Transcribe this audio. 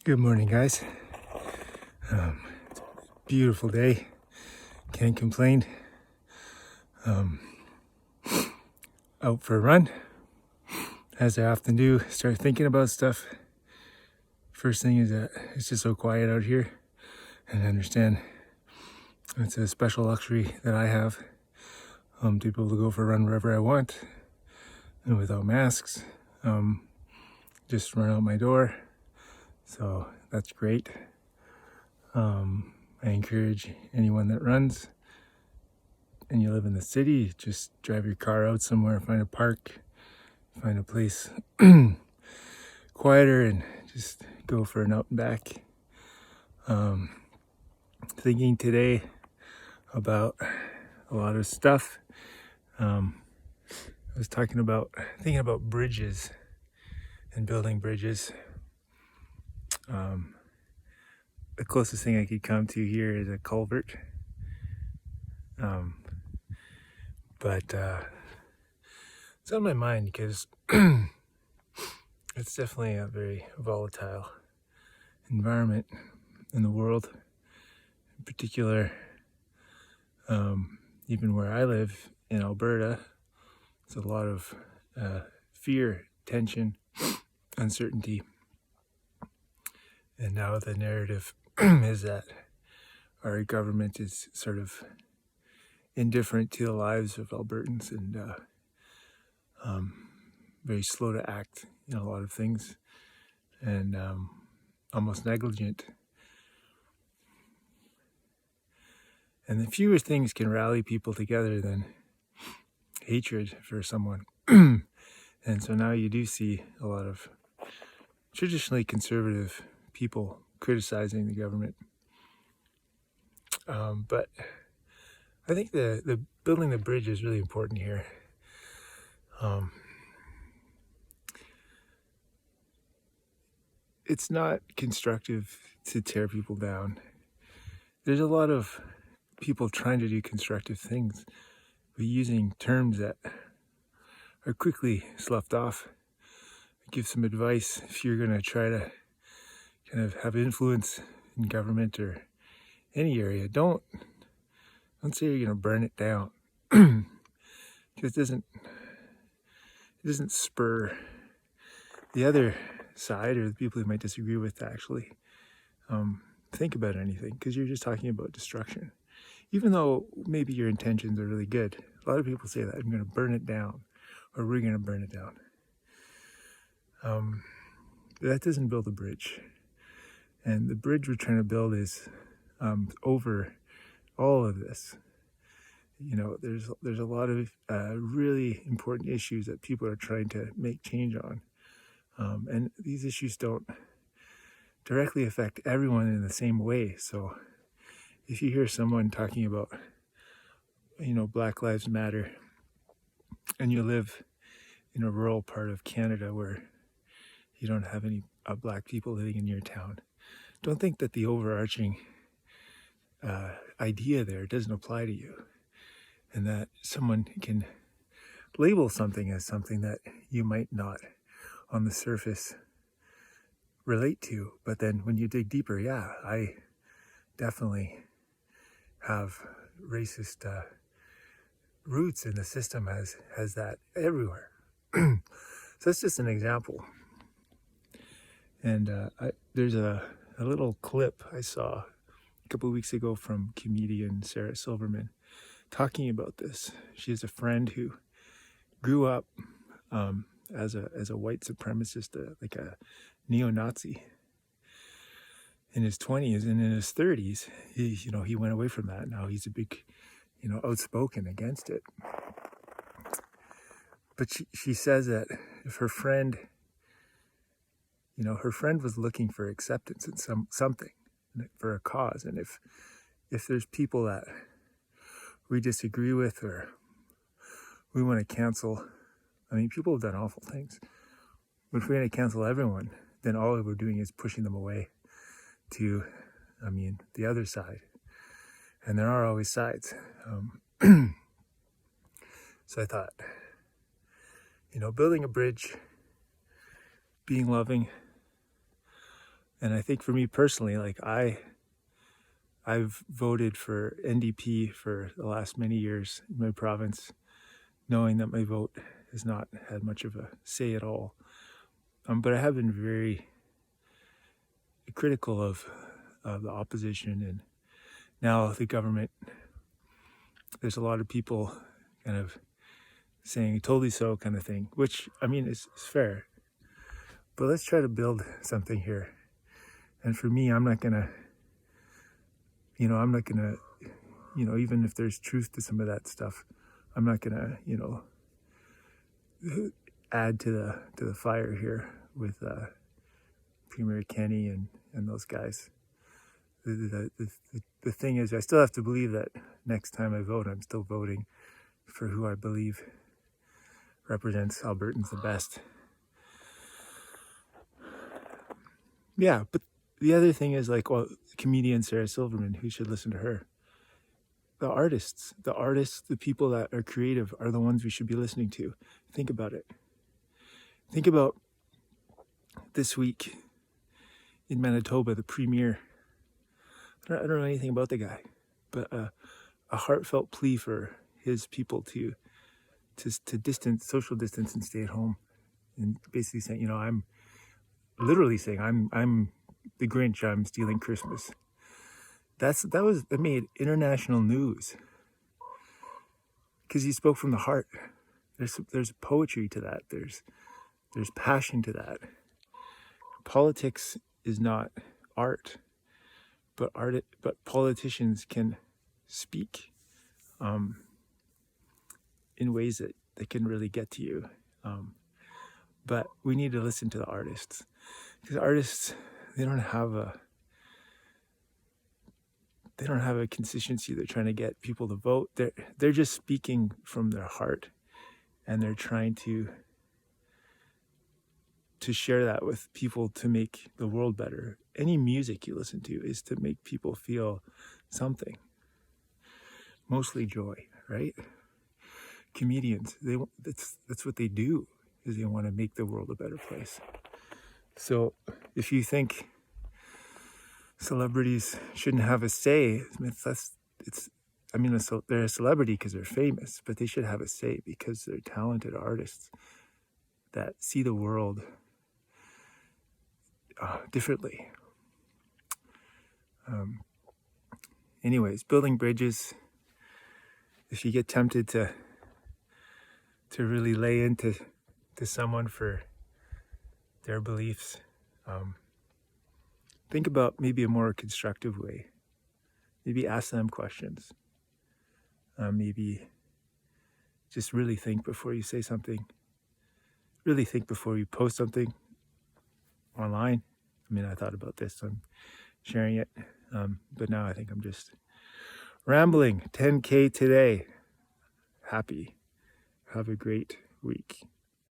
Good morning, guys. It's a beautiful day. Can't complain. Out for a run, as I often do. Start thinking about stuff. First thing is that it's just so quiet out here, and I understand it's a special luxury that I have to be able to go for a run wherever I want and without masks. Just run out my door, so that's great. I encourage anyone that runs and you live in the city, just drive your car out somewhere, find a park, find a place quieter, and just go for an out and back. Thinking today about a lot of stuff. I was thinking about bridges and building bridges. The closest thing I could come to here is a culvert. But it's on my mind because it's definitely a very volatile environment in the world. In particular, even where I live in Alberta, there's a lot of fear, tension, uncertainty. And now the narrative is that our government is sort of indifferent to the lives of Albertans and very slow to act in a lot of things and almost negligent. And the fewer things can rally people together than hatred for someone. And so now you do see a lot of traditionally conservative people criticizing the government. But I think the building the bridge is really important here. It's not constructive to tear people down. There's a lot of people trying to do constructive things, but using terms that are quickly sloughed off. Give some advice if you're going to try to kind of have influence in government or any area. Don't say you're going to burn it down, because it doesn't spur the other side or the people who might disagree with to actually think about anything, because you're just talking about destruction. Even though maybe your intentions are really good, a lot of people say that I'm going to burn it down, or we're going to burn it down. That doesn't build a bridge. And the bridge we're trying to build is over all of this. You know, there's a lot of really important issues that people are trying to make change on. And these issues don't directly affect everyone in the same way. So if you hear someone talking about, Black Lives Matter, and you live in a rural part of Canada where you don't have any black people living in your town, don't think that the overarching idea there doesn't apply to you, and that someone can label something as something that you might not on the surface relate to, but then when you dig deeper, I definitely have racist roots, in the system has that everywhere. So that's just an example. And there's a little clip I saw a couple of weeks ago from comedian Sarah Silverman talking about this. She has a friend who grew up as a white supremacist, like a neo-Nazi, in his 20s, and in his 30s, he went away from that. Now he's a big, outspoken against it. But she says that if her friend was looking for acceptance in something, for a cause, and if there's people that we disagree with or we want to cancel, people have done awful things. But if we're going to cancel everyone, then all we're doing is pushing them away to, the other side. And there are always sides. So I thought, building a bridge, being loving, And I think for me personally, like I've voted for NDP for the last many years in my province, knowing that my vote has not had much of a say at all. But I have been very critical of the opposition and now the government. There's a lot of people kind of saying totally so kind of thing, which I mean is fair. But let's try to build something here. And for me, I'm not gonna, even if there's truth to some of that stuff, I'm not gonna, add to the fire here with Premier Kenny and those guys. The thing is, I still have to believe that next time I vote, I'm still voting for who I believe represents Albertans the best. Yeah, but the other thing is like, well, comedian Sarah Silverman, who should listen to her? The artists, the people that are creative are the ones we should be listening to. Think about it. Think about this week in Manitoba, the premier. I don't know anything about the guy, but a heartfelt plea for his people to social distance and stay at home, and basically saying, I'm literally saying I'm the Grinch. I'm stealing Christmas. That made international news because he spoke from the heart. There's poetry to that. There's passion to that. Politics is not art, but politicians can speak in ways that can really get to you. But we need to listen to the artists, because artists, they don't have a constituency they're trying to get people to vote. They're just speaking from their heart, and they're trying to share that with people to make the world better. Any music you listen to is to make people feel something, mostly joy, right? Comedians, that's what they do, is they want to make the world a better place. So if you think celebrities shouldn't have a say, they're a celebrity because they're famous, but they should have a say because they're talented artists that see the world differently. Anyways, building bridges. If you get tempted to really lay into someone for their beliefs, think about maybe a more constructive way. Maybe ask them questions. Maybe just really think before you say something. Really think before you post something online. I mean, I thought about this, so I'm sharing it. But now I think I'm just rambling. 10K today. Happy. Have a great week.